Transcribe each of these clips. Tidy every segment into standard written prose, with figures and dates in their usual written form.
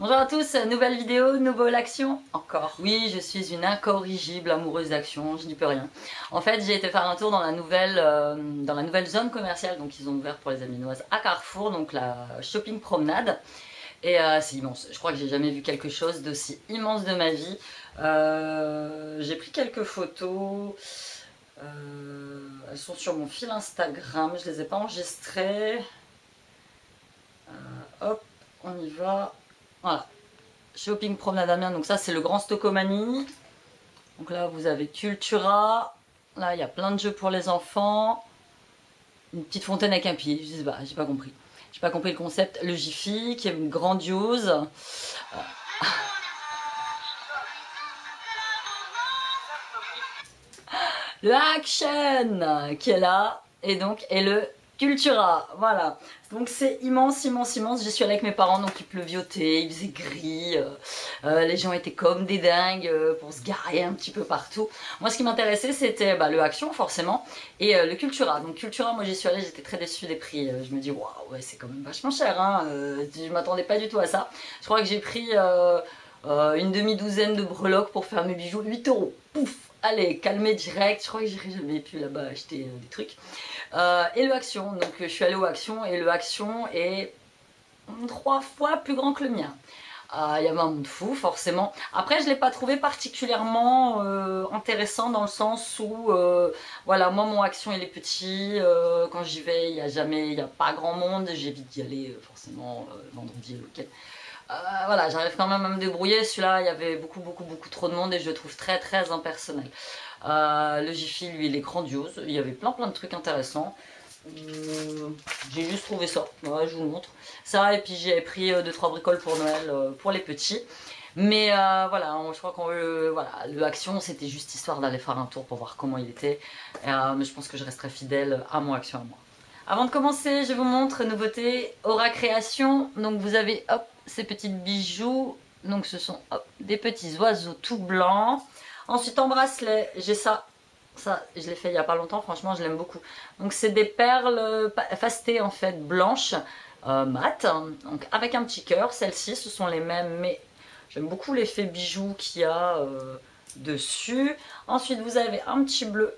Bonjour à tous, nouvelle vidéo, nouvelle action, encore. Oui, je suis une incorrigible amoureuse d'action, je n'y peux rien. En fait, j'ai été faire un tour dans la nouvelle zone commerciale, donc ils ont ouvert pour les Aminoises à Carrefour, donc la shopping promenade. Et c'est immense, je crois que j'ai jamais vu quelque chose d'aussi immense de ma vie. J'ai pris quelques photos, elles sont sur mon fil Instagram, je les ai pas enregistrées. Hop, on y va. Voilà, shopping promenade Amiens, donc ça c'est le grand Stocomanie. Donc là vous avez Cultura, là il y a plein de jeux pour les enfants. Une petite fontaine avec un pied, je sais pas, j'ai pas compris. J'ai pas compris le concept. Le Jiffy qui est grandiose. Le Action qui est là, et donc, et le Cultura, voilà. Donc c'est immense, immense, immense. J'y suis allée avec mes parents, donc il pleuviotait, il faisait gris, les gens étaient comme des dingues pour se garer un petit peu partout. Moi ce qui m'intéressait c'était le Action forcément, et le Cultura. Donc Cultura, moi j'y suis allée, j'étais très déçue des prix. Je me dis waouh, ouais, c'est quand même vachement cher, hein. Je m'attendais pas du tout à ça. Je crois que j'ai pris une demi-douzaine de breloques pour faire mes bijoux, 8 €. Pouf! Allez, calmez direct, je crois que j'irai jamais plus là-bas acheter des trucs. Et le Action, donc je suis allée au Action et le Action est 3 fois plus grand que le mien. Il y avait un monde fou forcément. Après je ne l'ai pas trouvé particulièrement intéressant dans le sens où voilà, moi mon Action il est petit, quand j'y vais il n'y a pas grand monde, j'évite d'y aller forcément vendredi et le week-end. Voilà, j'arrive quand même à me débrouiller. Celui-là, il y avait beaucoup trop de monde et je le trouve très impersonnel. Le Jiffy, lui, il est grandiose. Il y avait plein de trucs intéressants. J'ai juste trouvé ça. Voilà, je vous le montre. Ça, et puis j'ai pris 2-3 bricoles pour Noël pour les petits. Mais voilà, je crois qu'on voilà, le Action, c'était juste histoire d'aller faire un tour pour voir comment il était. Mais je pense que je resterai fidèle à mon Action à moi. Avant de commencer, je vous montre nouveauté Aura Création. Donc vous avez hop ces petits bijoux. Donc ce sont hop, des petits oiseaux tout blancs. Ensuite en bracelet, j'ai ça. Ça, je l'ai fait il n'y a pas longtemps, franchement je l'aime beaucoup. Donc c'est des perles fastées en fait, blanches, mat. Donc avec un petit cœur, celles-ci ce sont les mêmes, mais j'aime beaucoup l'effet bijoux qu'il y a dessus. Ensuite vous avez un petit bleu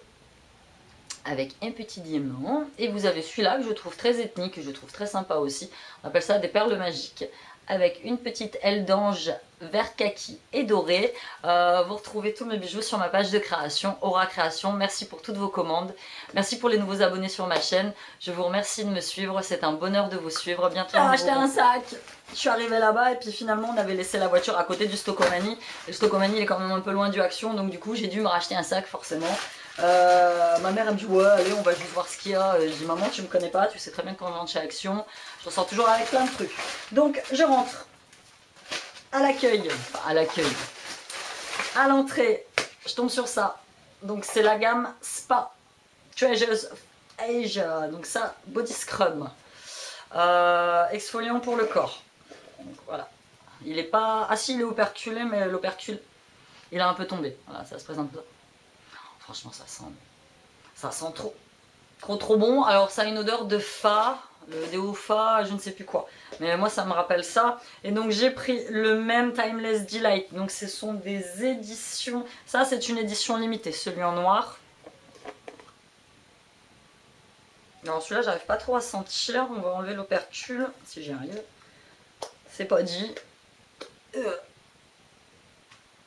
avec un petit diamant, et vous avez celui-là que je trouve très ethnique, que je trouve très sympa aussi. On appelle ça des perles magiques, avec une petite aile d'ange vert kaki et doré. Vous retrouvez tous mes bijoux sur ma page de création, Aura Création. Merci pour toutes vos commandes, merci pour les nouveaux abonnés sur ma chaîne. Je vous remercie de me suivre, c'est un bonheur de vous suivre. Bientôt j'ai acheté un sac. Je suis arrivée là-bas et puis finalement on avait laissé la voiture à côté du Stocomanie. Le Stocomanie il est quand même un peu loin du Action, donc du coup j'ai dû me racheter un sac forcément. Ma mère elle me dit ouais allez on va juste voir ce qu'il y a. Je dis maman tu me connais pas, tu sais très bien que quand je rentre chez Action je ressors toujours avec plein de trucs. Donc je rentre à l'accueil, à l'entrée je tombe sur ça. Donc c'est la gamme Spa Treasures of Asia. Donc ça, body scrub, exfoliant pour le corps. Donc voilà, il est pas, ah si il est operculé mais l'opercule il a un peu tombé, voilà ça se présente là. Franchement ça sent trop bon. Alors ça a une odeur de fa, le déo fa, je ne sais plus quoi. Mais moi ça me rappelle ça. Et donc j'ai pris le même Timeless Delight. Donc ce sont des éditions, ça c'est une édition limitée, celui en noir. Alors celui-là j'arrive pas trop à sentir, on va enlever l'opercule si j'y arrive. C'est pas dit.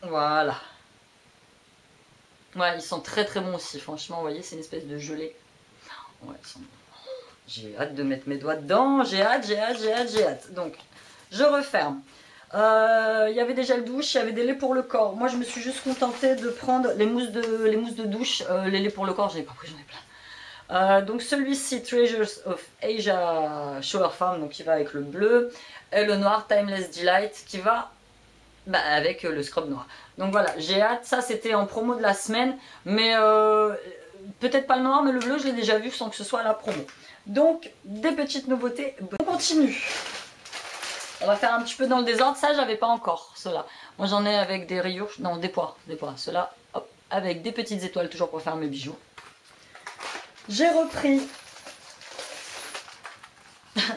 Voilà. Ouais, ils sont très bon aussi, franchement, vous voyez, c'est une espèce de gelée. Ouais, j'ai hâte de mettre mes doigts dedans, j'ai hâte. Donc, je referme. Il y avait des gels douche, il y avait des laits pour le corps. Moi, je me suis juste contentée de prendre les mousses de douche. Les laits pour le corps, j'en ai pas pris, j'en ai plein. Donc, celui-ci, Treasures of Asia Shower Farm, donc qui va avec le bleu. Et le noir, Timeless Delight, qui va avec le scrub noir. Donc voilà, j'ai hâte. Ça c'était en promo de la semaine, mais peut-être pas le noir, mais le bleu je l'ai déjà vu sans que ce soit à la promo. Donc des petites nouveautés. On continue. On va faire un petit peu dans le désordre. Ça j'avais pas encore cela. Moi j'en ai avec des rayures, non des pois. Cela hop, avec des petites étoiles toujours pour faire mes bijoux. J'ai repris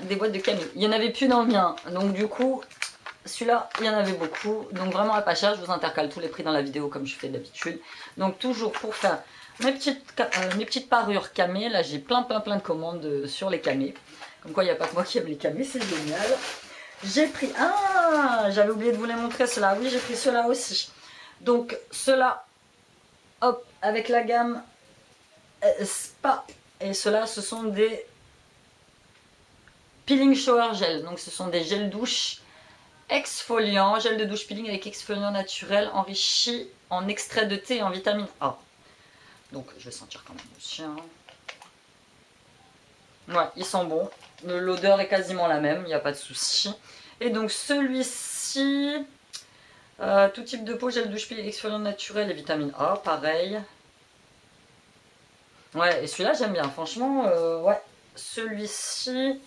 des boîtes de Camille. Il n'y en avait plus dans le mien, donc du coup celui-là, il y en avait beaucoup. Donc vraiment à pas cher, je vous intercale tous les prix dans la vidéo comme je fais d'habitude. Donc toujours pour faire mes petites parures camées. Là, j'ai plein de commandes sur les camées. Comme quoi, il n'y a pas que moi qui aime les camées, c'est génial. J'ai pris... Ah, j'avais oublié de vous les montrer, ceux-là. Oui, j'ai pris ceux-là aussi. Donc, ceux-là, hop, avec la gamme Spa. Et ceux-là, ce sont des peeling shower gel. Donc, ce sont des gels douche exfoliants. Gel de douche peeling avec exfoliant naturel enrichi en extrait de thé et en vitamine A. Donc, je vais sentir quand même aussi. Hein. Ouais, ils sont bons. L'odeur est quasiment la même, il n'y a pas de souci. Et donc celui-ci, tout type de peau, gel douche peeling exfoliant naturel et vitamine A, pareil. Ouais, et celui-là j'aime bien, franchement, ouais. Celui-ci,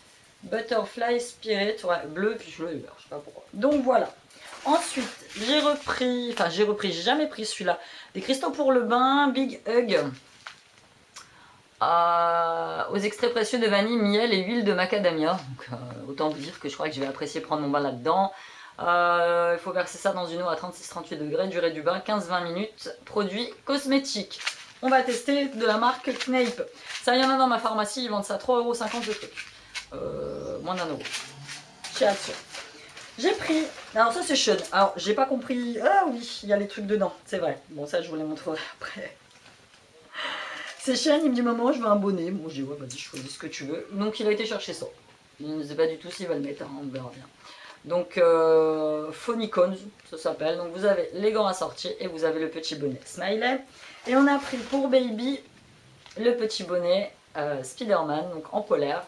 Butterfly Spirit, ouais, bleu, puis bleu et vert, je sais pas pourquoi. Donc voilà. Ensuite, j'ai jamais pris celui-là. Des cristaux pour le bain, Big Hug. Aux extraits précieux de vanille, miel et huile de macadamia. Donc, autant vous dire que je crois que je vais apprécier prendre mon bain là-dedans. Il faut verser ça dans une eau à 36-38 degrés, durée du bain 15-20 minutes. Produit cosmétique. On va tester de la marque Kneip. Ça, il y en a dans ma pharmacie, ils vendent ça 3,50 € le truc. Moins d'1 euro. Chez Action. J'ai pris, alors ça c'est Sean. Alors j'ai pas compris, ah oui, il y a les trucs dedans, c'est vrai. Bon, ça je vous les montrerai après. C'est Sean, il me dit maman je veux un bonnet. Bon je dis ouais vas-y choisis ce que tu veux. Donc il a été chercher ça. Je ne sais pas du tout s'il va le mettre, hein, on verra bien. Donc Phonicons ça s'appelle. Donc vous avez les gants assortis et vous avez le petit bonnet Smiley. Et on a pris pour baby le petit bonnet Spider-Man, donc en polaire.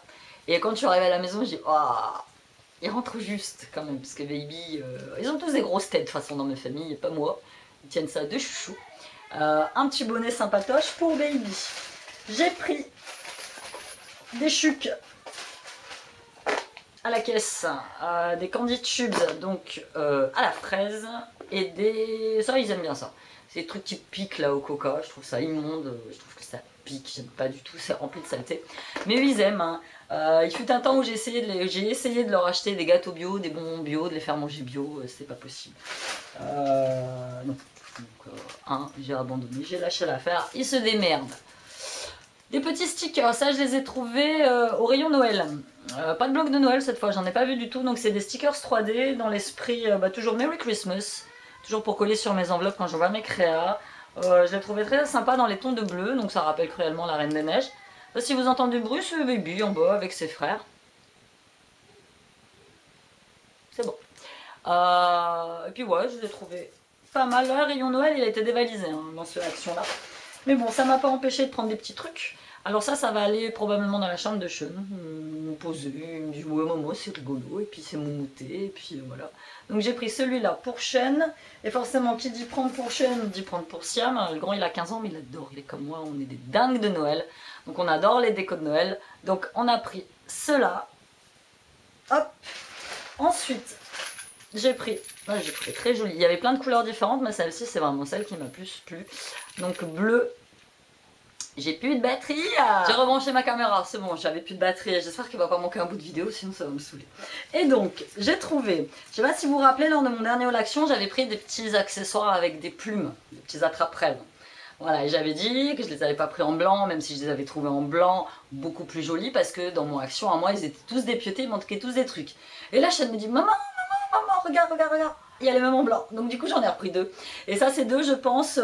Et quand je suis arrivée à la maison je dis oh, il rentre juste quand même parce que baby, ils ont tous des grosses têtes de toute façon dans ma famille, pas moi. Ils tiennent ça de chouchou. Un petit bonnet sympatoche pour baby. J'ai pris des chucs à la caisse, des candy tubes donc à la fraise et des... Ça ils aiment bien ça. C'est des trucs qui piquent là au coca, je trouve ça immonde, je trouve que ça pique, j'aime pas du tout, c'est rempli de saleté. Mais eux ils aiment, hein. Il fut un temps où j'ai essayé de leur acheter des gâteaux bio, des bonbons bio, de les faire manger bio, c'est pas possible. Non. Donc, j'ai abandonné, j'ai lâché l'affaire, ils se démerdent. Des petits stickers, ça je les ai trouvés au rayon Noël. Pas de bloc de Noël cette fois, j'en ai pas vu du tout. Donc c'est des stickers 3D dans l'esprit, toujours Merry Christmas. Toujours pour coller sur mes enveloppes quand je vois mes créas. Je les trouvais très sympa dans les tons de bleu, donc ça rappelle cruellement la Reine des Neiges. Là, si vous entendez du bruit, c'est baby en bas avec ses frères. C'est bon. Et puis ouais, je les ai trouvés pas mal. Le rayon Noël, il a été dévalisé hein, dans cette action-là. Mais bon, ça m'a pas empêché de prendre des petits trucs. Alors ça va aller probablement dans la chambre de Sean. Poser, il me dit ouais maman c'est rigolo, et puis c'est moumouté, et puis voilà. Donc j'ai pris celui-là pour Sean, et forcément qui dit prendre pour Sean, dit prendre pour Siam. Le grand il a 15 ans mais il adore, il est comme moi, on est des dingues de Noël. Donc on adore les décos de Noël. Donc on a pris cela. Hop. Ensuite, j'ai pris très joli. Il y avait plein de couleurs différentes, mais celle-ci c'est vraiment celle qui m'a plus plu. Donc bleu. J'ai plus de batterie. J'ai rebranché ma caméra, c'est bon, j'avais plus de batterie. J'espère qu'il va pas manquer un bout de vidéo, sinon ça va me saouler. Et donc, j'ai trouvé, je sais pas si vous vous rappelez, lors de mon dernier haul action, j'avais pris des petits accessoires avec des plumes, des petits attrape-rêves. Voilà, et j'avais dit que je les avais pas pris en blanc, même si je les avais trouvés en blanc, beaucoup plus jolis, parce que dans mon action, à moi, ils étaient tous dépiotés, ils manquaient tous des trucs. Et là, Sean me dit, maman, regarde, il y a les mêmes en blanc. Donc du coup, j'en ai repris deux. Et ça, c'est deux, je pense...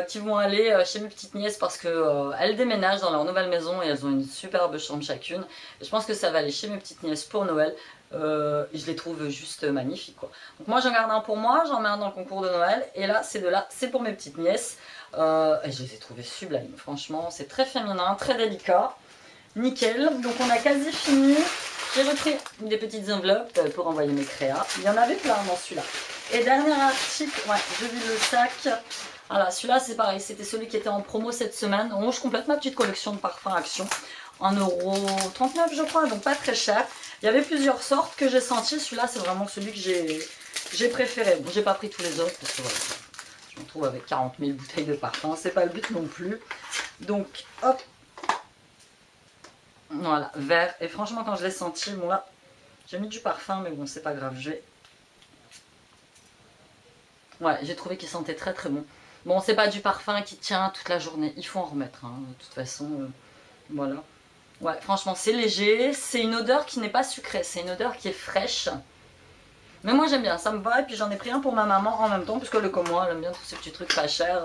qui vont aller chez mes petites nièces parce que elles déménagent dans leur nouvelle maison et elles ont une superbe chambre chacune. Et je pense que ça va aller chez mes petites nièces pour Noël. Et je les trouve juste magnifiques quoi. Donc moi j'en garde un pour moi, j'en mets un dans le concours de Noël. Et là c'est de là, c'est pour mes petites nièces. Et je les ai trouvés sublimes. Franchement c'est très féminin, très délicat. Nickel. Donc on a quasi fini. J'ai repris des petites enveloppes pour envoyer mes créas. Il y en avait plein dans celui-là. Et dernier article, ouais, je vis le sac. Voilà, celui-là c'est pareil, c'était celui qui était en promo cette semaine. Donc je complète ma petite collection de parfums Action. 1,39 € je crois, donc pas très cher. Il y avait plusieurs sortes que j'ai senties. Celui-là c'est vraiment celui que j'ai préféré. Bon, j'ai pas pris tous les autres parce que voilà, je me retrouve avec 40 000 bouteilles de parfum. C'est pas le but non plus. Donc hop. Voilà, vert. Et franchement quand je l'ai senti, bon là, j'ai mis du parfum mais bon c'est pas grave, je vais Ouais, j'ai trouvé qu'il sentait très très bon. Bon, c'est pas du parfum qui tient toute la journée, il faut en remettre, hein, de toute façon, voilà. Ouais, franchement, c'est léger, c'est une odeur qui n'est pas sucrée, c'est une odeur qui est fraîche. Mais moi j'aime bien, ça me va, et puis j'en ai pris un pour ma maman en même temps, parce qu'elle est comme moi, elle aime bien tous ces petits trucs pas chers.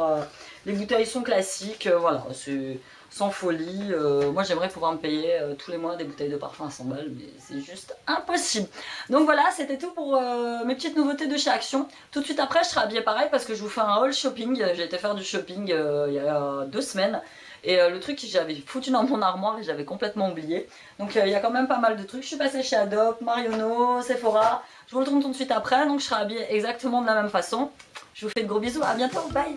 Les bouteilles sont classiques, voilà, c'est sans folie. Moi j'aimerais pouvoir me payer tous les mois des bouteilles de parfum à 100 balles, mais c'est juste impossible. Donc voilà, c'était tout pour mes petites nouveautés de chez Action. Tout de suite après, je serai habillée pareil, parce que je vous fais un haul shopping. J'ai été faire du shopping il y a 2 semaines. Et le truc que j'avais foutu dans mon armoire et j'avais complètement oublié. Donc il y a quand même pas mal de trucs. Je suis passée chez Adobe, Marionneau, Sephora. Je vous le tourne tout de suite après. Donc je serai habillée exactement de la même façon. Je vous fais de gros bisous. À bientôt. Bye.